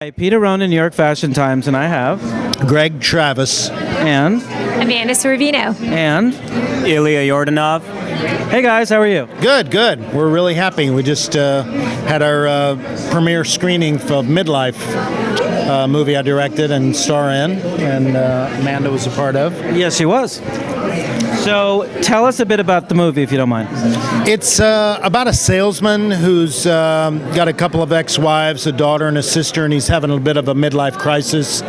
Hi, Peter Rohn in New York Fashion Times, and I have Greg Travis. and Amanda Sorvino. Ilia Yordanov. Hey guys, how are you? Good. We're really happy. We just had our premiere screening for MidLife movie I directed and star in, and Amanda was a part of. Yes, she was. So tell us a bit about the movie, if you don't mind. It's about a salesman who's got a couple of ex-wives, a daughter and a sister, and he's having a bit of a midlife crisis,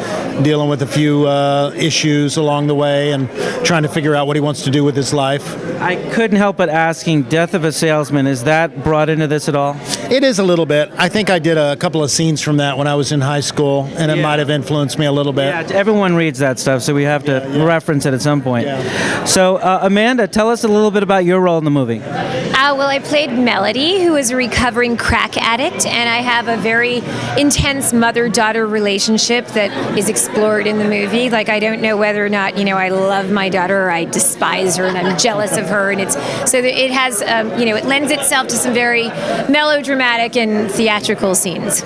dealing with a few issues along the way and trying to figure out what he wants to do with his life. I couldn't help but asking, Death of a Salesman, is that brought into this at all? It is a little bit. I think I did a couple of scenes from that when I was in high school, and it Yeah. might have influenced me a little bit. Yeah, everyone reads that stuff, so we have to reference it at some point. Yeah. So, Amanda, tell us a little bit about your role in the movie. Well, I played Melody, who is a recovering crack addict, and I have a very intense mother-daughter relationship that is explored in the movie. Like, I don't know whether or not, I love my daughter or I despise her and I'm jealous of her. And it has, it lends itself to some very melodramatic and theatrical scenes.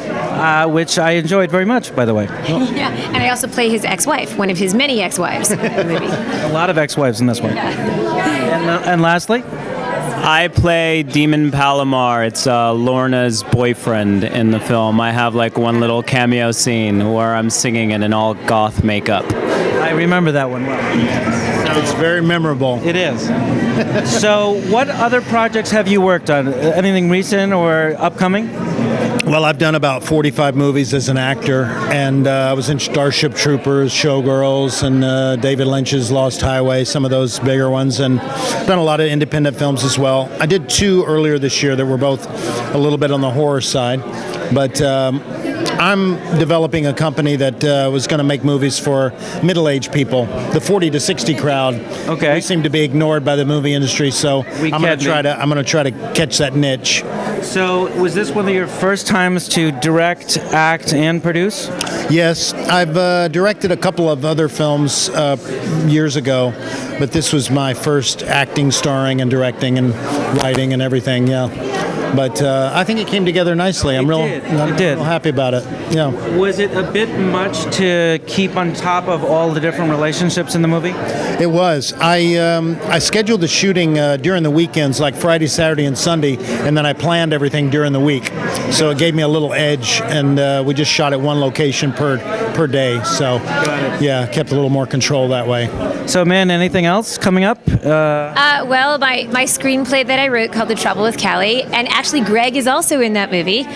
Which I enjoyed very much, by the way. Yeah, and I also play his ex-wife, one of his many ex-wives in the movie. A lot of ex-wives in this one. And lastly? I play Demon Palomar. It's Lorna's boyfriend in the film. I have like one little cameo scene where I'm singing in an all goth makeup. I remember that one well. It's very memorable. It is. So, what other projects have you worked on? Anything recent or upcoming? Well, I've done about 45 movies as an actor, and I was in Starship Troopers, Showgirls, and David Lynch's Lost Highway, some of those bigger ones, and done a lot of independent films as well. I did two earlier this year that were both a little bit on the horror side, but I'm developing a company that was going to make movies for middle-aged people, the 40 to 60 crowd. Okay. We seem to be ignored by the movie industry, so I'm going to try to catch that niche. So, was this one of your first times to direct, act, and produce? Yes, I've directed a couple of other films years ago, but this was my first acting, starring, and directing, and writing, and everything. Yeah, but I think it came together nicely. I'm real happy about it. Yeah. Was it a bit much to keep on top of all the different relationships in the movie? It was. I scheduled the shooting during the weekends, like Friday, Saturday, and Sunday, and then I planned everything during the week. So it gave me a little edge, and we just shot at one location per day. So yeah, kept a little more control that way. So, man, anything else coming up? Well, my screenplay that I wrote called The Trouble with Callie, and actually Greg is also in that movie.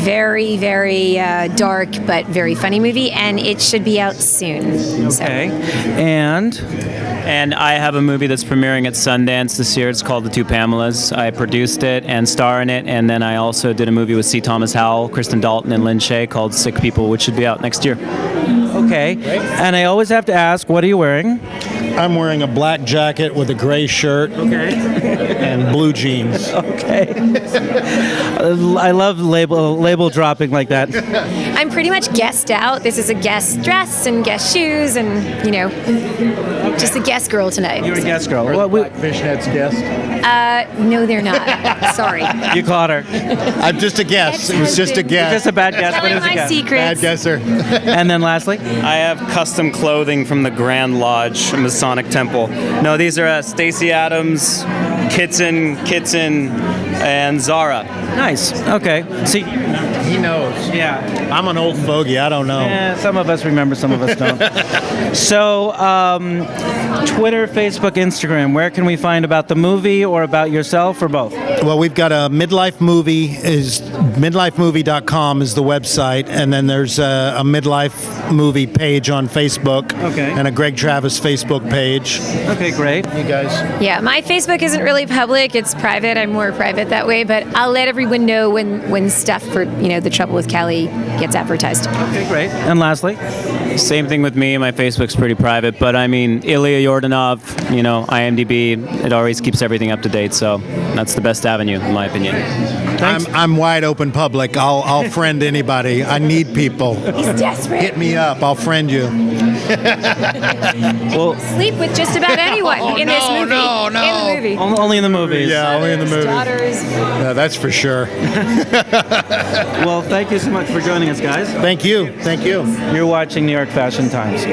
Very, very dark but very funny movie, and it should be out soon. Okay. And I have a movie that's premiering at Sundance this year. It's called The Two Pamelas. I produced it and star in it, and then I also did a movie with C. Thomas Howell, Kristen Dalton, and Lynn Shay called Sick People, which should be out next year. Okay. And I always have to ask, what are you wearing? I'm wearing a black jacket with a gray shirt and blue jeans. Okay. I love label dropping like that. I'm pretty much guessed out. This is a guest dress and guest shoes and, just a guest girl tonight. You're a guest girl. Fishnet's guest. No, they're not. Sorry. You caught her. I'm just a guess. It was just a guess. Just a bad guess, but it Telling was a my guess. secrets. Bad guesser. And then lastly? I have custom clothing from the Grand Lodge Masonic Temple. No, these are Stacey Adams, Kitson, and Zara. Nice. Okay. See, He knows. yeah. I'm an old fogey. I don't know. Some of us remember, some of us don't. So, Twitter, Facebook, Instagram, where can we find about the movie or about yourself or both? Well, we've got a midlife movie. midlifemovie.com is the website, and then there's a midlife movie page on Facebook. Okay. And a Greg Travis Facebook page. Okay, great. You guys. Yeah, my Facebook isn't really public. It's private. I'm more private that way, but I'll let everyone know when stuff for, The Trouble with Callie gets advertised. Okay, great. And lastly? Same thing with me. My Facebook's pretty private, but I mean, Ilia Yordanov, IMDb, it always keeps everything up to date, so that's the best avenue, in my opinion. I'm wide open public. I'll friend anybody. I need people. He's desperate. Hit me up. I'll friend you. Well, Sleep with just about anyone in this movie. no. In the movie. only in the movies. Yeah, only in the movies. Daughters. Yeah, that's for sure. Well, thank you so much for joining us, guys. Thank you. Thank you. You're watching New York Fashion Times.